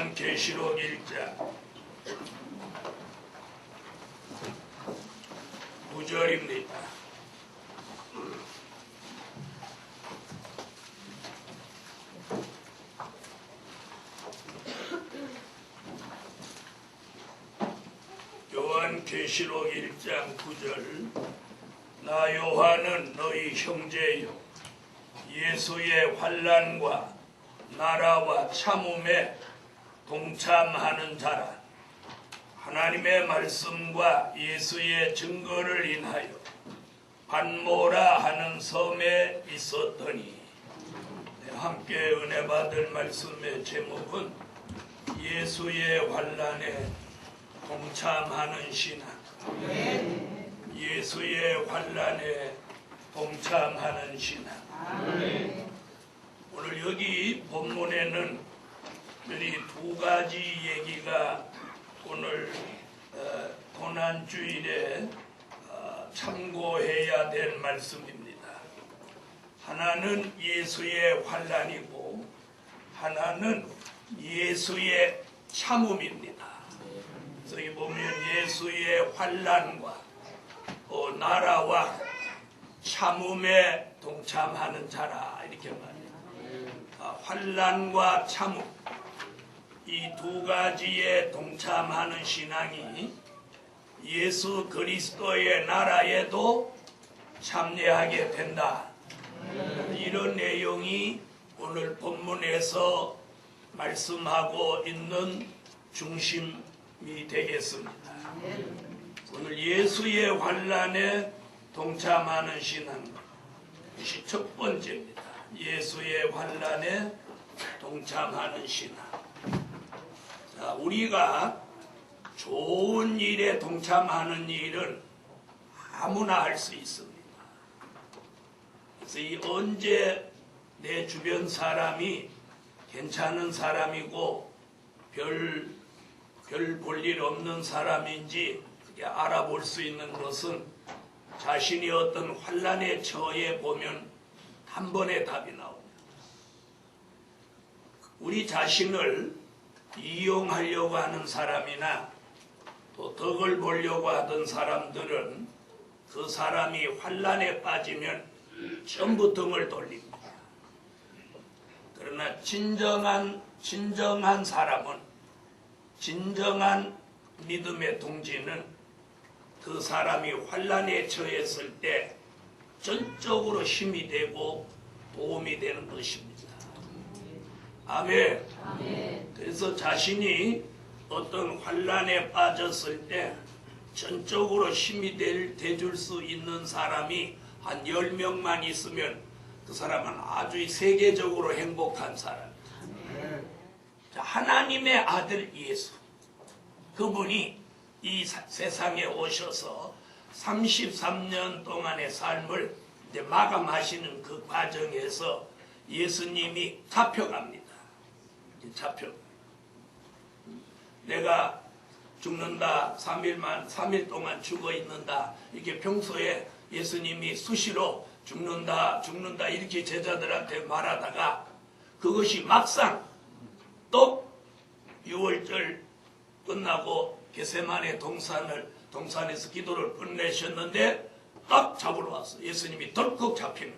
요한계시록 1장 9절입니다. 요한계시록 1장 9절. 나 요한은 너희 형제요 예수의 환난과 나라와 참음에 동참하는 자라. 하나님의 말씀과 예수의 증거를 인하여 반모라 하는 섬에 있었더니, 함께 은혜 받을 말씀의 제목은 예수의 환난에 동참하는 신앙. 예수의 환난에 동참하는 신앙. 오늘 여기 본문에는 이 두 가지 얘기가 오늘 고난주일에 참고해야 될 말씀입니다. 하나는 예수의 환난이고 하나는 예수의 참음입니다. 그래서 여기 보면 예수의 환난과 나라와 참음에 동참하는 자라 이렇게 말해요. 환난과 참음, 이 두 가지에 동참하는 신앙이 예수 그리스도의 나라에도 참여하게 된다. 이런 내용이 오늘 본문에서 말씀하고 있는 중심이 되겠습니다. 오늘 예수의 환난에 동참하는 신앙, 이것이 첫 번째입니다. 예수의 환난에 동참하는 신앙. 자, 우리가 좋은 일에 동참하는 일은 아무나 할 수 있습니다. 그래서 언제 내 주변 사람이 괜찮은 사람이고 별 볼 일 없는 사람인지 알아볼 수 있는 것은 자신이 어떤 환난에 처해 보면 한 번에 답이 나옵니다. 우리 자신을 이용하려고 하는 사람이나 또 덕을 보려고 하던 사람들은 그 사람이 환난에 빠지면 전부 등을 돌립니다. 그러나 진정한 사람은, 진정한 믿음의 동지는 그 사람이 환난에 처했을 때 전적으로 힘이 되고 도움이 되는 것입니다. 아멘. 그래서 자신이 어떤 환난에 빠졌을 때 전적으로 힘이 돼줄 수 있는 사람이 한 10명만 있으면 그 사람은 아주 세계적으로 행복한 사람. 하나님의 아들 예수, 그분이 이 세상에 오셔서 33년 동안의 삶을 이제 마감하시는 그 과정에서 예수님이 잡혀갑니다. 내가 죽는다, 3일 동안 죽어 있는다, 이렇게 평소에 예수님이 수시로 죽는다 이렇게 제자들한테 말하다가 그것이 막상 또 6월절 끝나고 겟세마네 동산에서 기도를 끝내셨는데 딱 잡으러 왔어. 예수님이 덜컥 잡히는.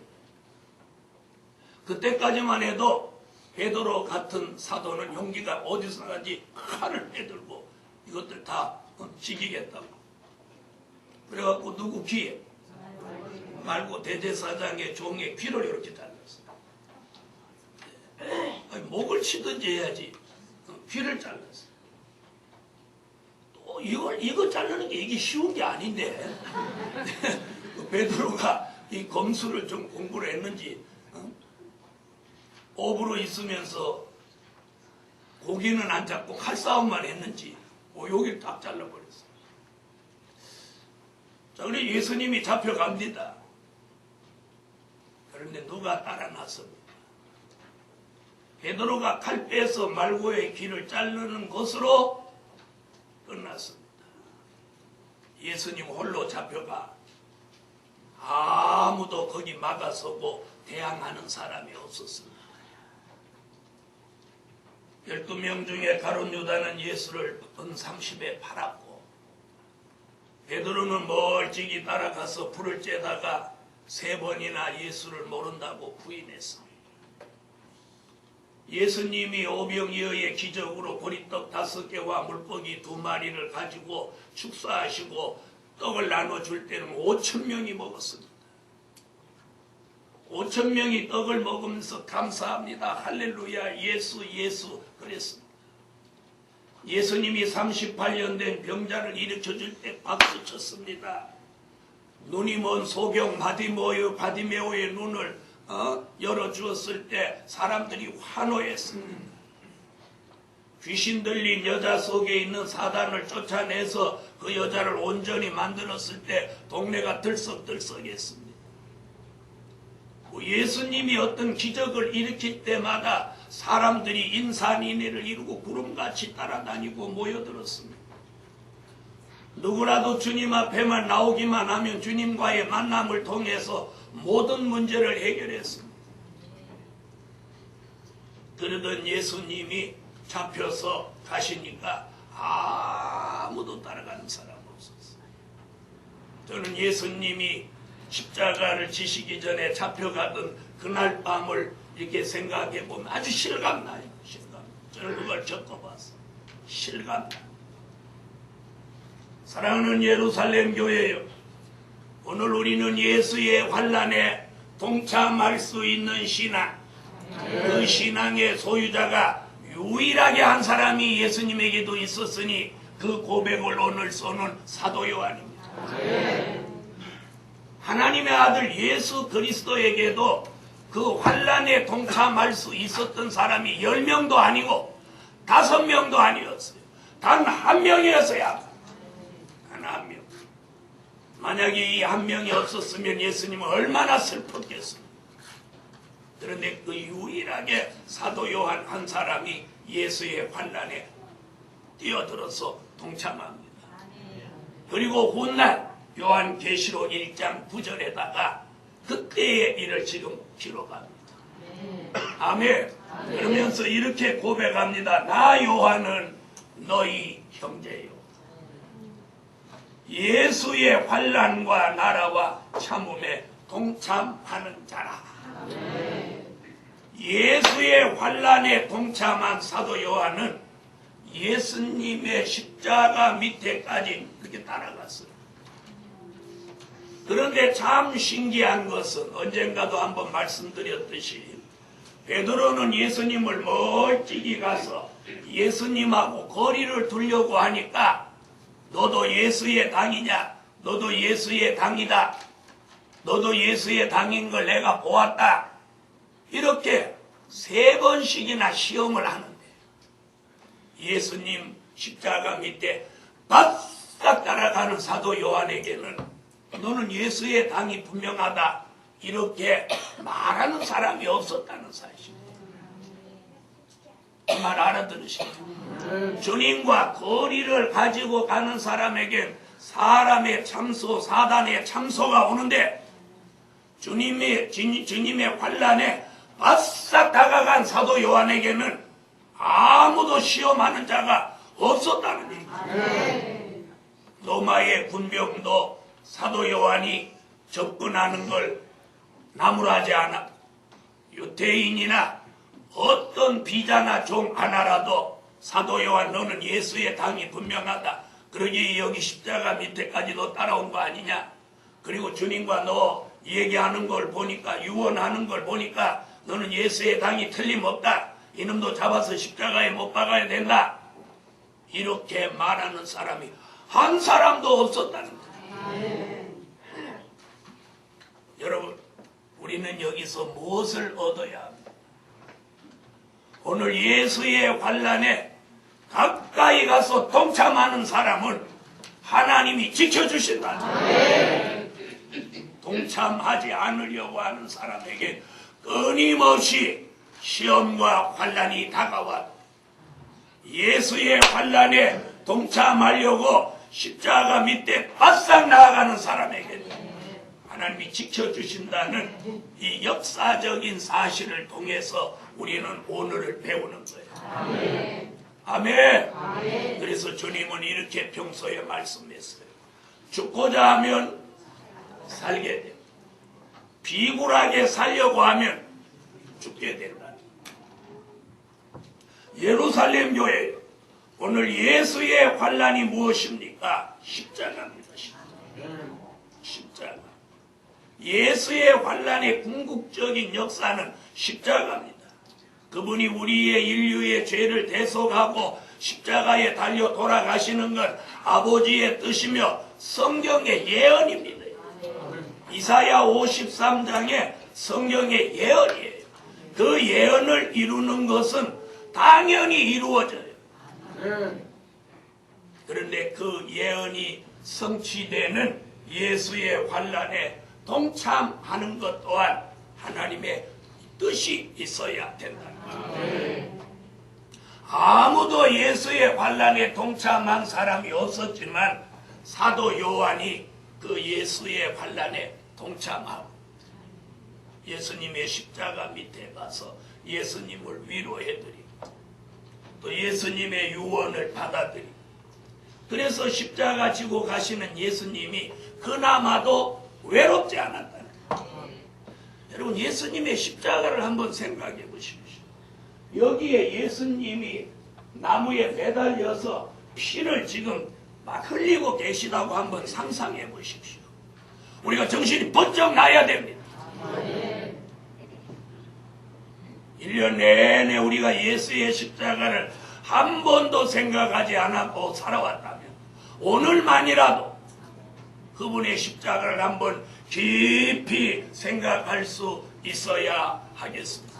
그때까지만 해도 베드로 같은 사도는 용기가 어디서 나간지 칼을 빼들고 이것들 다 죽이겠다고. 그래갖고 누구 귀에 말고 대제사장의 종의 귀를 이렇게 잘랐어. 아니, 목을 치든지 해야지. 귀를 잘랐어. 또 이거 자르는 게 이게 쉬운 게 아닌데. 베드로가 이 검술을 좀 공부를 했는지 업으로 있으면서 고기는 안 잡고 칼싸움만 했는지 여기를 딱 잘라버렸어. 자, 우리 예수님이 잡혀갑니다. 그런데 누가 따라 나섭니까? 베드로가 칼 빼서 말고의 귀를 자르는 것으로 끝났습니다. 예수님 홀로 잡혀가 아무도 거기 막아서고 대항하는 사람이 없었습니다. 12명 중에 가룟 유다는 예수를 은 30에 팔았고, 베드로는 멀찍이 따라가서 불을 쬐다가 3번이나 예수를 모른다고 부인했습니다. 예수님이 오병이어의 기적으로 보리떡 5개와 물고기 2마리를 가지고 축사하시고 떡을 나눠줄 때는 5,000명이 먹었습니다. 5,000명이 떡을 먹으면서 감사합니다. 할렐루야, 예수, 예수 그랬습니다. 예수님이 38년 된 병자를 일으켜줄 때 박수 쳤습니다. 눈이 먼 소경 바디메오의 눈을 열어주었을 때 사람들이 환호했습니다. 귀신 들린 여자 속에 있는 사단을 쫓아내서 그 여자를 온전히 만들었을 때 동네가 들썩들썩했습니다. 예수님이 어떤 기적을 일으킬 때마다 사람들이 인산인해를 이루고 구름같이 따라다니고 모여들었습니다. 누구라도 주님 앞에만 나오기만 하면 주님과의 만남을 통해서 모든 문제를 해결했습니다. 그러던 예수님이 잡혀서 가시니까 아무도 따라가는 사람 없었어요. 저는 예수님이 십자가를 지시기 전에 잡혀가던 그날 밤을 이렇게 생각해 보면 아주 실감나요. 실감. 저는 그걸 겪어봤어요. 실감나. 사랑하는 예루살렘 교회요. 오늘 우리는 예수의 환난에 동참할 수 있는 신앙, 그 신앙의 소유자가 유일하게 한 사람이 예수님에게도 있었으니 그 고백을 오늘 쏘는 사도 요한입니다. 하나님의 아들 예수 그리스도에게도 그 환난에 동참할 수 있었던 사람이 10명도 아니고 5명도 아니었어요. 단 한 명이었어야. 단 한 명. 만약에 이 한 명이 없었으면 예수님은 얼마나 슬펐겠습니까? 그런데 그 유일하게 사도 요한 한 사람이 예수의 환난에 뛰어들어서 동참합니다. 그리고 훗날 요한계시록 1장 9절에다가 그때의 일을 지금 기록합니다. 아멘. 그러면서 이렇게 고백합니다. 나 요한은 너희 형제요. 예수의 환난과 나라와 참음에 동참하는 자라. 예수의 환난에 동참한 사도 요한은 예수님의 십자가 밑에까지 그렇게 따라갔어요. 그런데 참 신기한 것은 언젠가도 한번 말씀드렸듯이 베드로는 예수님을 멀찍이 가서 예수님하고 거리를 두려고 하니까 너도 예수의 당이냐? 너도 예수의 당이다. 너도 예수의 당인 걸 내가 보았다. 이렇게 3번씩이나 시험을 하는데 예수님 십자가 밑에 바싹 따라가는 사도 요한에게는 너는 예수의 당이 분명하다. 이렇게 말하는 사람이 없었다는 사실입니다. 그 말 알아들으십니까? 주님과 거리를 가지고 가는 사람에겐 사람의 참소, 사단의 참소가 오는데 주님의 환난에 바싹 다가간 사도 요한에게는 아무도 시험하는 자가 없었다는 얘기입니다. 로마의 군병도 사도 요한이 접근하는 걸 나무라지 않아. 유대인이나 어떤 비자나 종 하나라도 사도 요한 너는 예수의 당이 분명하다. 그러니 여기 십자가 밑에까지도 따라온 거 아니냐. 그리고 주님과 너 얘기하는 걸 보니까 유언하는 걸 보니까 너는 예수의 당이 틀림없다. 이놈도 잡아서 십자가에 못 박아야 된다. 이렇게 말하는 사람이 한 사람도 없었다는 거예요. 여러분, 우리는 여기서 무엇을 얻어야 합니까? 오늘 예수의 환난에 가까이 가서 동참하는 사람은 하나님이 지켜주신다. 동참하지 않으려고 하는 사람에게 끊임없이 시험과 환난이 다가와 예수의 환난에 동참하려고 십자가 밑에 바싹 나아가는 사람에게 하나님이 지켜주신다는 이 역사적인 사실을 통해서 우리는 오늘을 배우는 거예요. 아멘. 그래서 주님은 이렇게 평소에 말씀했어요. 죽고자 하면 살게 돼. 비굴하게 살려고 하면 죽게 된다. 예루살렘 교회, 오늘 예수의 환난이 무엇입니까? 십자가입니다. 십자가. 예수의 환난의 궁극적인 역사는 십자가입니다. 그분이 우리의 인류의 죄를 대속하고 십자가에 달려 돌아가시는 건 아버지의 뜻이며 성경의 예언입니다. 이사야 53장에 성경의 예언이에요. 그 예언을 이루는 것은 당연히 이루어져요. 그런데 그 예언이 성취되는 예수의 환난에 동참하는 것 또한 하나님의 뜻이 있어야 된다. 아무도 예수의 환난에 동참한 사람이 없었지만 사도 요한이 그 예수의 환난에 동참하고 예수님의 십자가 밑에 가서 예수님을 위로해드리고 또 예수님의 유언을 받아들이고 그래서 십자가 지고 가시는 예수님이 그나마도 외롭지 않았다는 거예요. 여러분 예수님의 십자가를 한번 생각해 보십시오. 여기에 예수님이 나무에 매달려서 피를 지금 막 흘리고 계시다고 한번 상상해 보십시오. 우리가 정신이 번쩍 나야 됩니다. 1년 내내 우리가 예수의 십자가를 한 번도 생각하지 않았고 살아왔다면 오늘만이라도 그분의 십자가를 한번 깊이 생각할 수 있어야 하겠습니다.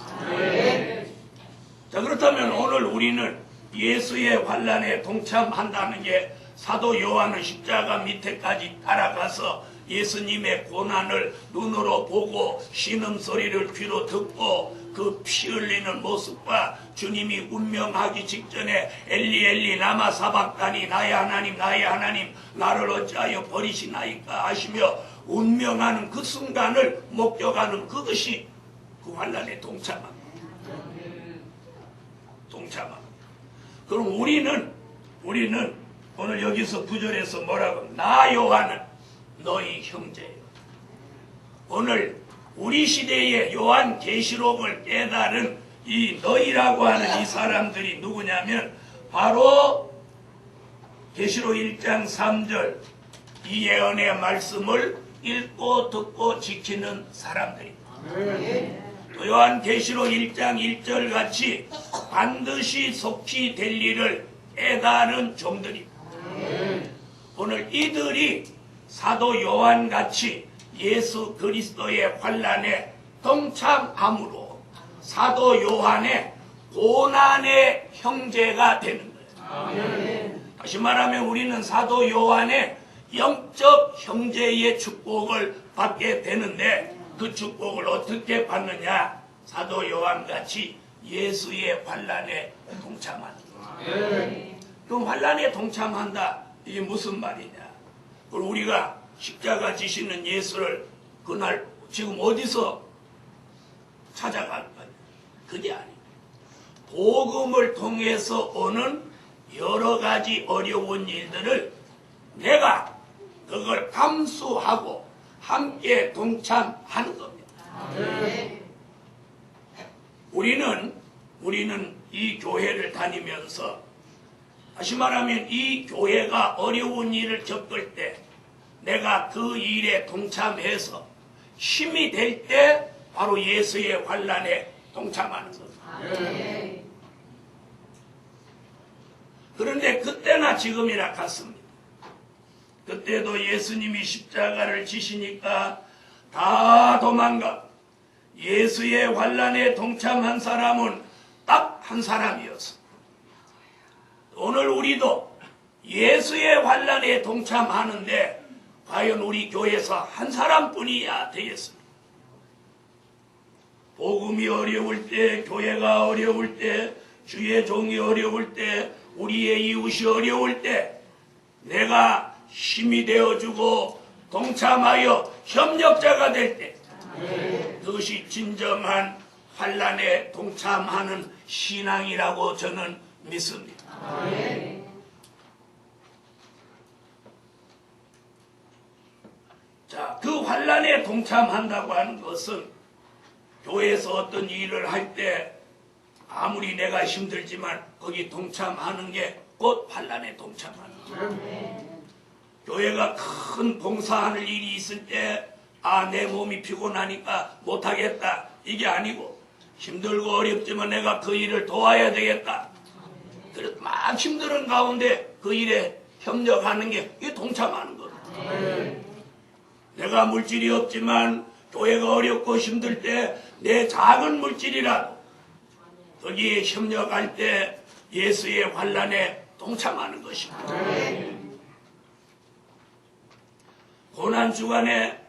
자, 그렇다면 오늘 우리는 예수의 환난에 동참한다는 게 사도 요한은 십자가 밑에까지 따라가서 예수님의 고난을 눈으로 보고 신음소리를 귀로 듣고 그 피 흘리는 모습과 주님이 운명하기 직전에 엘리 엘리 라마 사박다니 나의 하나님 나를 어찌하여 버리시나이까 하시며 운명하는 그 순간을 목격하는 그것이 그 환난에 동참합니다. 그럼 우리는 오늘 여기서 9절에서 뭐라고 나 요한은 너희 형제예요. 오늘 우리 시대의 요한 계시록을 깨달은 이 너희라고 하는 이 사람들이 누구냐면 바로 계시록 1장 3절 이 예언의 말씀을 읽고 듣고 지키는 사람들입니다. 또 요한 계시록 1장 1절 같이 반드시 속히 될 일을 깨달은 종들입니다. 오늘 이들이 사도 요한 같이 예수 그리스도의 환난에 동참함으로 사도 요한의 고난의 형제가 되는 거예요. 다시 말하면 우리는 사도 요한의 영적 형제의 축복을 받게 되는데 그 축복을 어떻게 받느냐? 사도 요한 같이 예수의 환난에 동참하는 거예요. 그럼 환난에 동참한다. 이게 무슨 말이냐? 그럼 우리가 십자가 지시는 예수를 그날 지금 어디서 찾아갈 거냐? 그게 아닙니다. 복음을 통해서 오는 여러 가지 어려운 일들을 내가 그걸 감수하고 함께 동참하는 겁니다. 우리는 이 교회를 다니면서 다시 말하면 이 교회가 어려운 일을 겪을 때 내가 그 일에 동참해서 힘이 될 때 바로 예수의 환난에 동참하는 겁니다. 그런데 그때나 지금이나 같습니다. 그때도 예수님이 십자가를 지시니까 다 도망가. 예수의 환난에 동참한 사람은 딱 한 사람이었어. 오늘 우리도 예수의 환난에 동참하는데 과연 우리 교회에서 한 사람뿐이야 되겠습니다. 복음이 어려울 때, 교회가 어려울 때, 주의 종이 어려울 때, 우리의 이웃이 어려울 때 내가 힘이 되어주고 동참하여 협력자가 될 때 그것이 진정한 환난에 동참하는 신앙이라고 저는 믿습니다. 자, 그 환난에 동참한다고 하는 것은 교회에서 어떤 일을 할 때 아무리 내가 힘들지만 거기 동참하는 게 곧 환난에 동참하는 거예요. 교회가 큰 봉사하는 일이 있을 때 내 몸이 피곤하니까 못하겠다 이게 아니고 힘들고 어렵지만 내가 그 일을 도와야 되겠다. 그래서 막 힘든 가운데 그 일에 협력하는 게 이게 동참하는 거예요. 내가 물질이 없지만 교회가 어렵고 힘들 때 내 작은 물질이라도 거기에 협력할 때 예수의 환난에 동참하는 것입니다. 고난주간에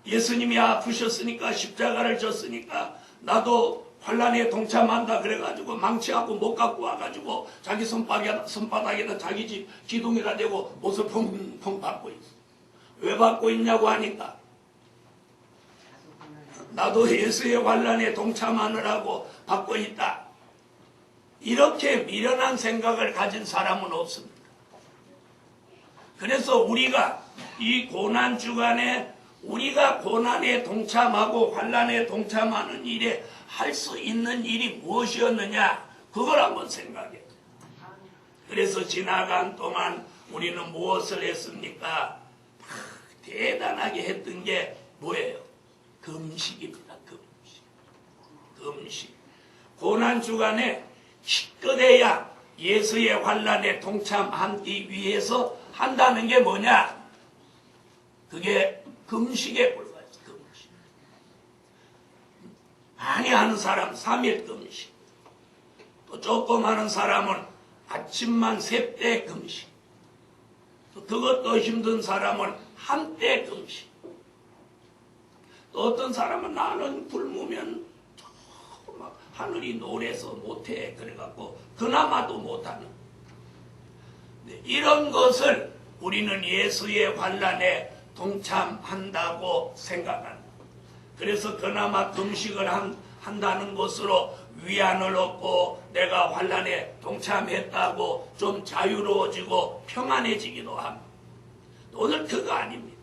예수님이 아프셨으니까 십자가를 졌으니까 나도 환난에 동참한다 그래가지고 망치하고 못 갖고 와가지고 자기 손바닥에다 자기 집 기둥에다 대고 못을 펑펑 받고 있어. 왜 받고 있냐고 하니까 나도 예수의 환난에 동참하느라고 받고 있다. 이렇게 미련한 생각을 가진 사람은 없습니다. 그래서 우리가 이 고난주간에 우리가 고난에 동참하고 환난에 동참하는 일에 할 수 있는 일이 무엇이었느냐 그걸 한번 생각해. 그래서 지나간 동안 우리는 무엇을 했습니까? 대단하게 했던 게 뭐예요? 금식입니다. 금식. 고난주간에 기껏해야 예수의 환난에 동참하기 위해서 한다는 게 뭐냐? 그게 금식에 불과해요. 금식. 많이 하는 사람 3일 금식. 또 조금 하는 사람은 아침만 3때 금식. 또 그것도 힘든 사람은 한때 금식. 또 어떤 사람은 나는 굶으면 막 하늘이 노래서 못해 그래갖고 그나마도 못하는. 이런 것을 우리는 예수의 환난에 동참한다고 생각한다. 그래서 그나마 금식을 한다는 것으로 위안을 얻고 내가 환난에 동참했다고 좀 자유로워지고 평안해지기도 합니다. 오늘 그거 아닙니다.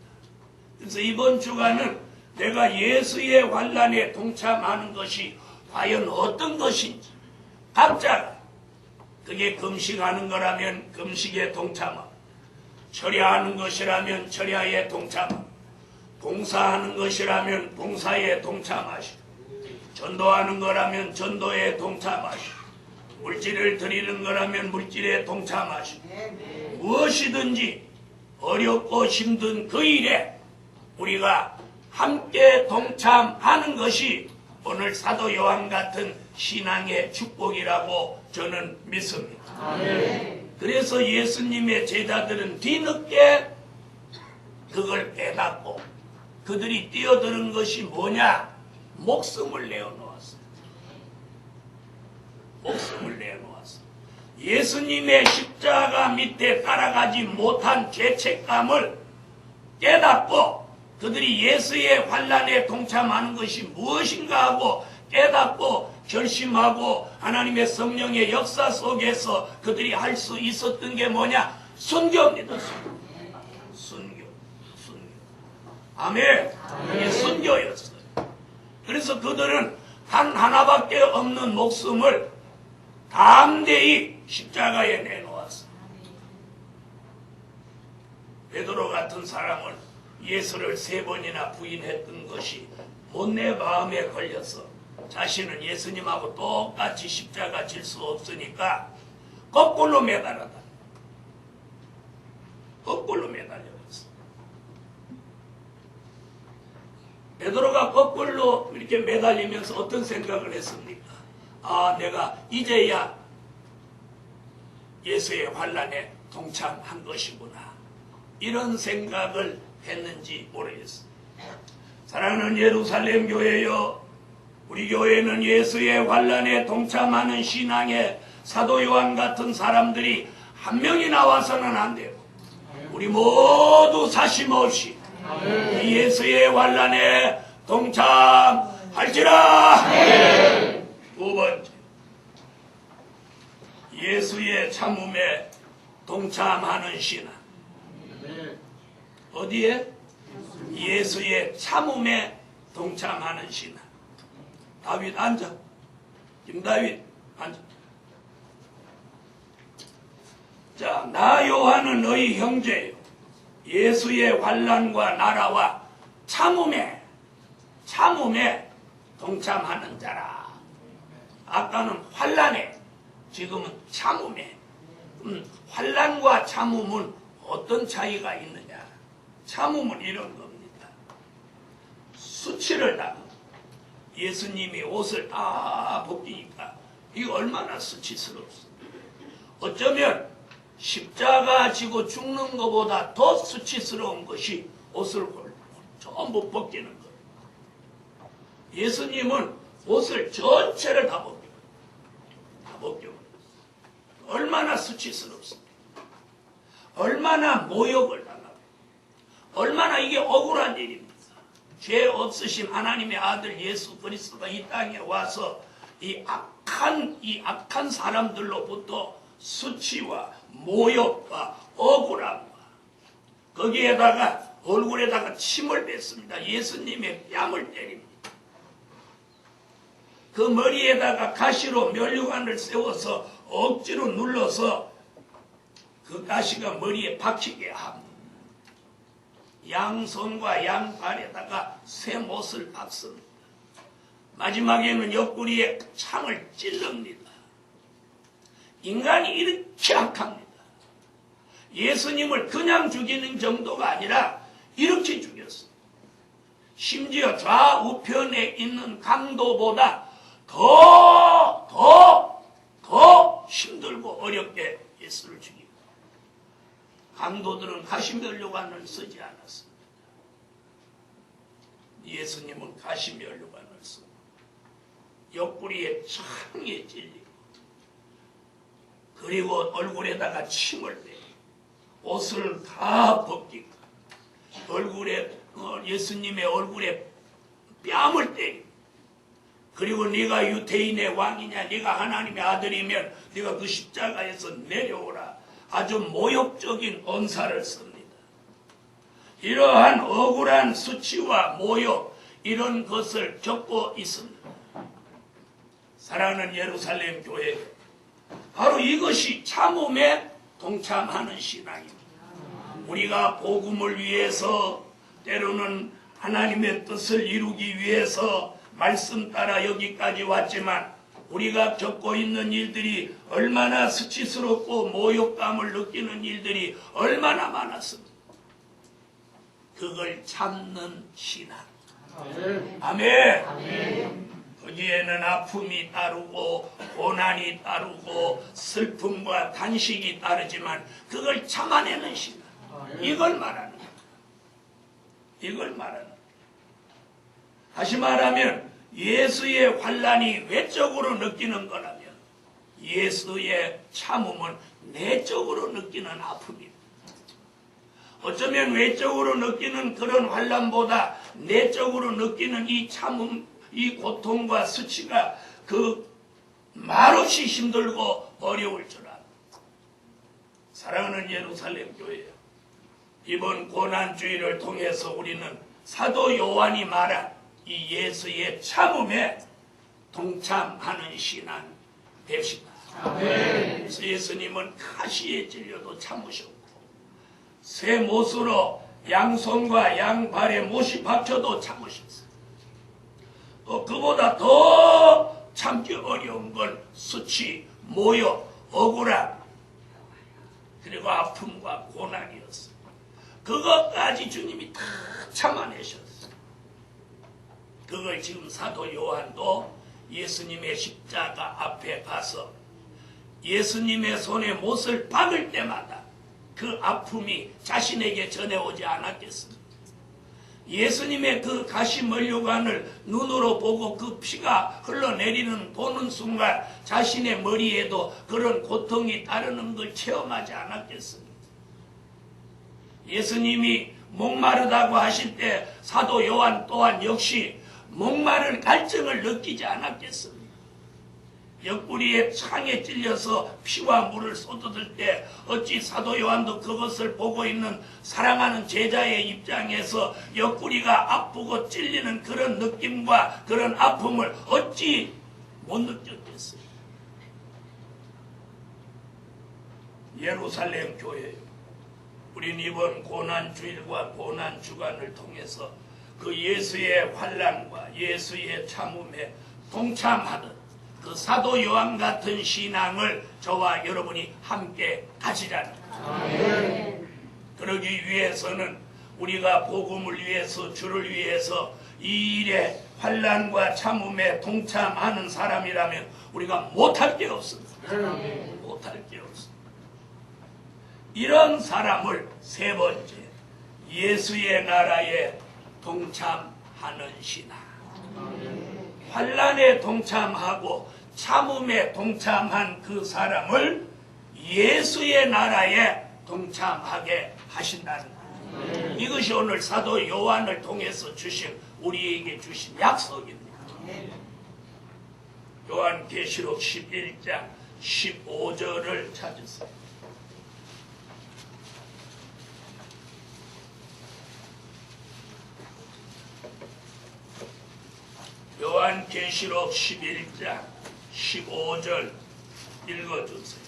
그래서 이번 주간은 내가 예수의 환난에 동참하는 것이 과연 어떤 것인지 각자가 그게 금식하는 거라면 금식에 동참하고 철야하는 것이라면 철야에 동참하고 봉사하는 것이라면 봉사에 동참하시고 전도하는 거라면 전도에 동참하시고 물질을 드리는 거라면 물질에 동참하시고 무엇이든지 어렵고 힘든 그 일에 우리가 함께 동참하는 것이 오늘 사도 요한 같은 신앙의 축복이라고 저는 믿습니다. 그래서 예수님의 제자들은 뒤늦게 그걸 깨닫고 그들이 뛰어드는 것이 뭐냐? 목숨을 내어놓았어요. 목숨을 내어놓았어요. 예수님의 십자가 밑에 따라가지 못한 죄책감을 깨닫고 그들이 예수의 환난에 동참하는 것이 무엇인가 하고 깨닫고 결심하고 하나님의 성령의 역사 속에서 그들이 할 수 있었던 게 뭐냐? 순교입니다. 순교. 아멘. 이게 순교였어요. 그래서 그들은 단 하나밖에 없는 목숨을 담대히 십자가에 내놓았어요. 베드로 같은 사람은 예수를 3번이나 부인했던 것이 못내 마음에 걸려서 자신은 예수님하고 똑같이 십자가 질 수 없으니까 거꾸로 매달았다. 거꾸로 매달려버렸어. 베드로가 거꾸로 이렇게 매달리면서 어떤 생각을 했습니까? 내가 이제야 예수의 환난에 동참한 것이구나. 이런 생각을 했는지 모르겠어. 사랑하는 예루살렘 교회여, 우리 교회는 예수의 환난에 동참하는 신앙의 사도 요한 같은 사람들이 한 명이 나와서는 안 돼요. 우리 모두 사심 없이 이 예수의 환난에 동참하는 할지라. 두 번째, 예수의 참음에 동참하는 신앙. 어디에? 예수의 참음에 동참하는 신앙. 다윗 앉아. 김다윗 앉아. 자, 나 요한은 너희 형제요, 예수의 환난과 나라와 참음에 동참하는 자라. 아까는 환난에, 지금은 참음에. 환난과 참음은 어떤 차이가 있느냐? 참음은 이런 겁니다. 수치를 당하고 예수님이 옷을 다 벗기니까 이거 얼마나 수치스럽습니까? 어쩌면 십자가 지고 죽는 것보다 더 수치스러운 것이 옷을 전부 벗기는 거예요. 예수님은 옷을 전체를 다 벗겨버렸어요. 얼마나 수치스럽습니까? 얼마나 모욕을 당하고, 얼마나 이게 억울한 일입니다. 죄 없으신 하나님의 아들 예수 그리스도가 이 땅에 와서 이 악한 사람들로부터 수치와 모욕과 억울함과, 거기에다가 얼굴에다가 침을 뱉습니다. 예수님의 뺨을 때립니다. 그 머리에다가 가시로 면류관을 세워서 억지로 눌러서 그 가시가 머리에 박히게 합니다. 양손과 양발에다가 쇠못을 박습니다. 마지막에는 옆구리에 창을 찔릅니다. 인간이 이렇게 악합니다. 예수님을 그냥 죽이는 정도가 아니라 이렇게 죽였어요. 심지어 좌우편에 있는 강도보다 더 힘들고 어렵게 예수를 죽이고, 강도들은 가시면류관을 쓰지 않았습니다. 예수님은 가시면류관을 쓰고 옆구리에 창에 찔리고, 그리고 얼굴에다가 침을 내고 옷을 다 벗기고 예수님의 얼굴에 뺨을 때리고, 그리고 네가 유대인의 왕이냐, 네가 하나님의 아들이면 네가 그 십자가에서 내려오라. 아주 모욕적인 언사를 씁니다. 이러한 억울한 수치와 모욕, 이런 것을 겪고 있습니다. 사랑하는 예루살렘 교회, 바로 이것이 참음에 동참하는 신앙입니다. 우리가 복음을 위해서, 때로는 하나님의 뜻을 이루기 위해서 말씀 따라 여기까지 왔지만, 우리가 겪고 있는 일들이 얼마나 수치스럽고 모욕감을 느끼는 일들이 얼마나 많았습니다. 그걸 참는 신앙. 아멘. 아멘. 거기에는 아픔이 따르고 고난이 따르고 슬픔과 단식이 따르지만 그걸 참아내는 신앙. 이걸 말하는 거예요. 이걸 말하는 거예요. 다시 말하면 예수의 환난이 외적으로 느끼는 거라면 예수의 참음은 내적으로 느끼는 아픔입니다. 어쩌면 외적으로 느끼는 그런 환난보다 내적으로 느끼는 이 참음, 이 고통과 수치가 그 말없이 힘들고 어려울 줄 압니다. 사랑하는 예루살렘 교회, 이번 고난주의를 통해서 우리는 사도 요한이 말한 이 예수의 참음에 동참하는 신앙 됩시다. 아멘. 예수님은 가시에 찔려도 참으셨고, 새 못으로 양손과 양발에 못이 박혀도 참으셨어요. 또 그보다 더 참기 어려운 건 수치, 모욕, 억울함, 그리고 아픔과 고난이었어요. 그것까지 주님이 다 참아내셨어요. 그걸 지금 사도 요한도 예수님의 십자가 앞에 가서 예수님의 손에 못을 박을 때마다 그 아픔이 자신에게 전해오지 않았겠습니까? 예수님의 그 가시면류관을 눈으로 보고 그 피가 흘러내리는 보는 순간 자신의 머리에도 그런 고통이 따르는 걸 체험하지 않았겠습니까? 예수님이 목마르다고 하실 때 사도 요한 또한 역시 목마른 갈증을 느끼지 않았겠습니까? 옆구리에 창에 찔려서 피와 물을 쏟아들 때 어찌 사도 요한도 그것을 보고 있는 사랑하는 제자의 입장에서 옆구리가 아프고 찔리는 그런 느낌과 그런 아픔을 어찌 못 느꼈겠어요? 예루살렘 교회요. 우린 이번 고난주일과 고난주간을 통해서 그 예수의 환난과 예수의 참음에 동참하는 그 사도 요한 같은 신앙을 저와 여러분이 함께 가지라는 거죠. 그러기 위해서는 우리가 복음을 위해서 주를 위해서 이 일에 환난과 참음에 동참하는 사람이라면 우리가 못할 게 없습니다. 못할 게 없습니다. 이런 사람을 세 번째, 예수의 나라에 동참하는 신앙. 환난에 동참하고 참음에 동참한 그 사람을 예수의 나라에 동참하게 하신다는 거예요. 이것이 오늘 사도 요한을 통해서 주신 우리에게 주신 약속입니다. 요한계시록 11장 15절을 찾으세요. 요한계시록 11장 15절 읽어주세요.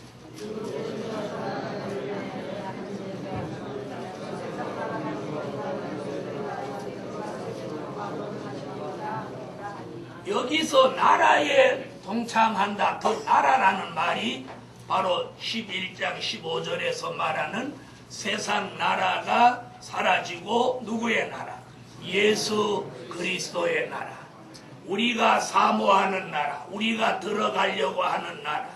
여기서 나라에 동참한다. 그 나라라는 말이 바로 11장 15절에서 말하는 세상 나라가 사라지고 누구의 나라? 예수 그리스도의 나라. 우리가 사모하는 나라, 우리가 들어가려고 하는 나라,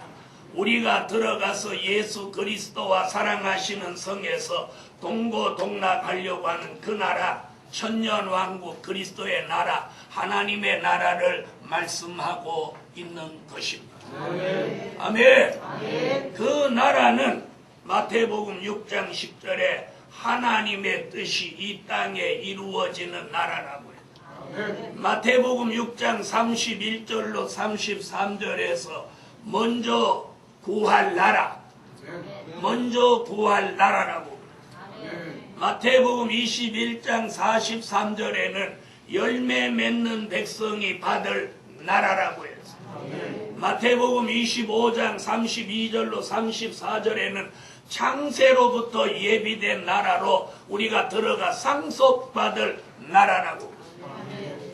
우리가 들어가서 예수 그리스도와 사랑하시는 성에서 동고동락하려고 하는 그 나라, 천년왕국 그리스도의 나라, 하나님의 나라를 말씀하고 있는 것입니다. 아멘. 아멘. 그 나라는 마태복음 6장 10절에 하나님의 뜻이 이 땅에 이루어지는 나라라고 해요. 마태복음 6장 31절로 33절에서 먼저 구할 나라, 먼저 구할 나라라고. 마태복음 21장 43절에는 열매 맺는 백성이 받을 나라라고 해서, 마태복음 25장 32절로 34절에는 창세로부터 예비된 나라로 우리가 들어가 상속받을 나라라고.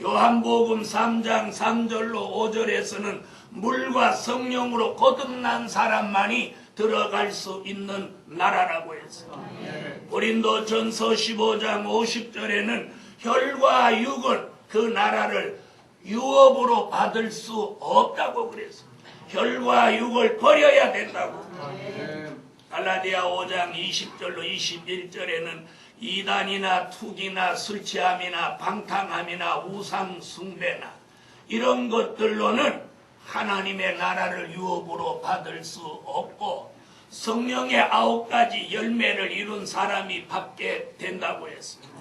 요한복음 3장 3절로 5절에서는 물과 성령으로 거듭난 사람만이 들어갈 수 있는 나라라고 했어요. 고린도전서 15장 50절에는 혈과 육은 그 나라를 유업으로 받을 수 없다고 그랬어요. 혈과 육을 버려야 된다고. 갈라디아 5장 20절로 21절에는 이단이나 투기나 술취함이나 방탕함이나 우상 숭배나 이런 것들로는 하나님의 나라를 유업으로 받을 수 없고 성령의 9가지 열매를 이룬 사람이 받게 된다고 했습니다.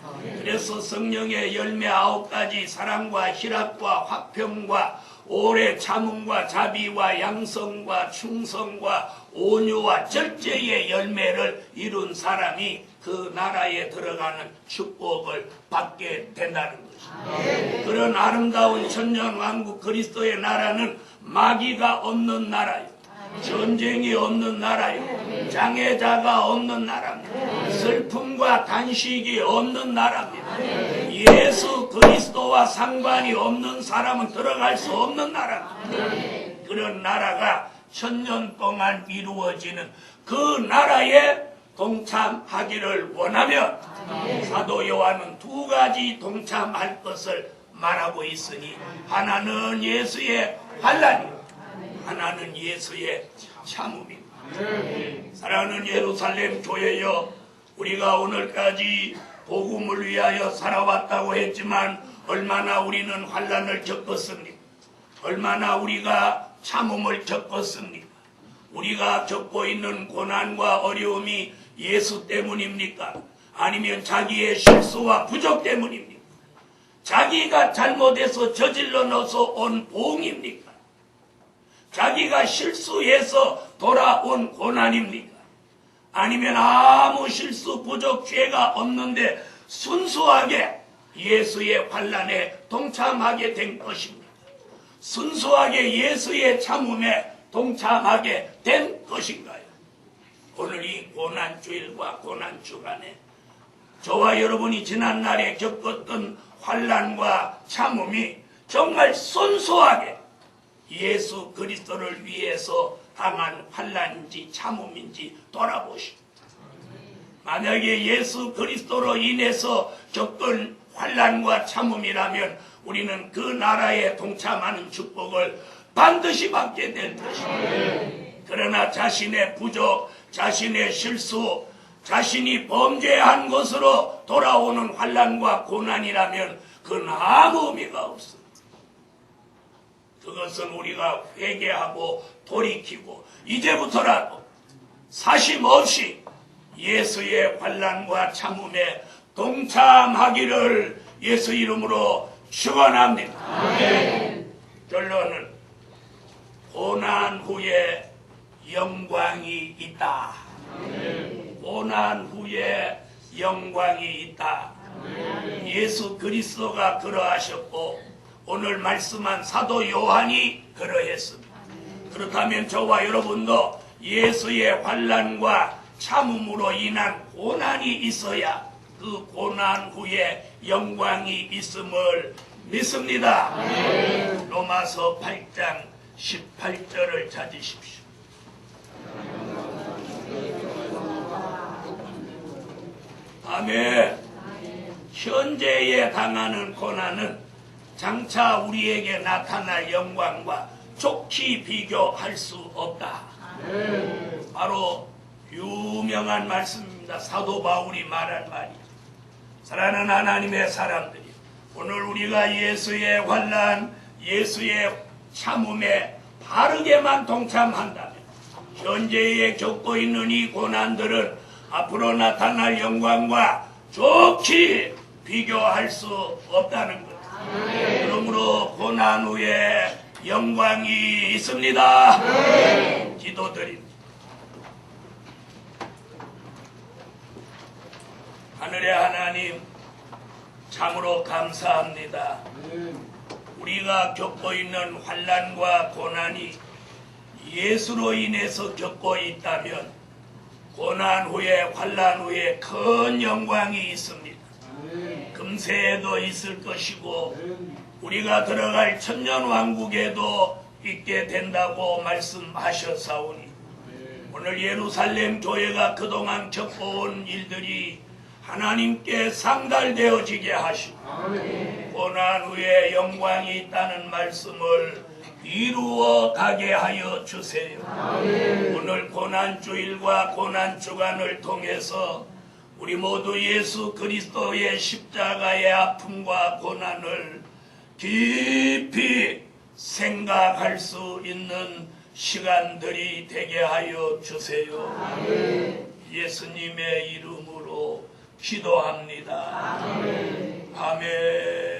그래서 성령의 열매 9가지 사랑과 희락과 화평과 오래 참음과 자비와 양성과 충성과 온유와 절제의 열매를 이룬 사람이 그 나라에 들어가는 축복을 받게 된다는 것입니다. 그런 아름다운 천년왕국 그리스도의 나라는 마귀가 없는 나라예요. 전쟁이 없는 나라예요. 장애자가 없는 나라입니다. 슬픔과 단식이 없는 나라입니다. 예수 그리스도와 상관이 없는 사람은 들어갈 수 없는 나라입니다. 그런 나라가 천년 동안 이루어지는 그 나라에 동참하기를 원하면 사도 요한은 2가지 동참할 것을 말하고 있으니 하나는 예수의 환난이요, 하나는 예수의 참음입니다. 사랑하는 예루살렘 교회여, 우리가 오늘까지 복음을 위하여 살아왔다고 했지만 얼마나 우리는 환난을 겪었습니까? 얼마나 우리가 참음을 겪었습니까? 우리가 겪고 있는 고난과 어려움이 예수 때문입니까? 아니면 자기의 실수와 부족 때문입니까? 자기가 잘못해서 저질러 넣어서 온 봉입니까? 자기가 실수해서 돌아온 고난입니까? 아니면 아무 실수 부족 죄가 없는데 순수하게 예수의 환난에 동참하게 된 것입니까? 순수하게 예수의 참음에 동참하게 된 것인가요? 오늘 이 고난주일과 고난주간에 저와 여러분이 지난날에 겪었던 환난과 참음이 정말 순수하게 예수 그리스도를 위해서 당한 환난인지 참음인지 돌아보십시오. 만약에 예수 그리스도로 인해서 겪은 환난과 참음이라면 우리는 그 나라에 동참하는 축복을 반드시 받게 될 것입니다. 그러나 자신의 부족, 자신의 실수, 자신이 범죄한 것으로 돌아오는 환난과 고난이라면 그건 아무 의미가 없습니다. 그것은 우리가 회개하고 돌이키고 이제부터라도 사심 없이 예수의 환난과 참음에 동참하기를 예수 이름으로 축원합니다. 결론은 고난 후에 영광이 있다. 고난 후에 영광이 있다. 예수 그리스도가 그러하셨고 오늘 말씀한 사도 요한이 그러했습니다. 그렇다면 저와 여러분도 예수의 환난과 참음으로 인한 고난이 있어야 그 고난 후에 영광이 있음을 믿습니다. 로마서 8장 18절을 찾으십시오. 아멘. 현재에 당하는 고난은 장차 우리에게 나타날 영광과 좋게 비교할 수 없다. 바로 유명한 말씀입니다. 사도 바울이 말한 말이죠. 사랑하는 하나님의 사람들이, 오늘 우리가 예수의 환난, 예수의 참음에 바르게만 동참한다면 현재에 겪고 있는 이 고난들은 앞으로 나타날 영광과 좋게 비교할 수 없다는 것. 그러므로 고난 후에 영광이 있습니다. 기도드립니다. 하늘의 하나님, 참으로 감사합니다. 우리가 겪고 있는 환난과 고난이 예수로 인해서 겪고 있다면 고난 후에 환난 후에 큰 영광이 있습니다. 금세에도 있을 것이고 우리가 들어갈 천년왕국에도 있게 된다고 말씀하셨사오니 오늘 예루살렘 교회가 그동안 겪어온 일들이 하나님께 상달되어지게 하시고 고난 후에 영광이 있다는 말씀을 이루어 가게 하여 주세요. 오늘 고난주일과 고난주간을 통해서 우리 모두 예수 그리스도의 십자가의 아픔과 고난을 깊이 생각할 수 있는 시간들이 되게 하여 주세요. 예수님의 이름으로 기도합니다. 아멘.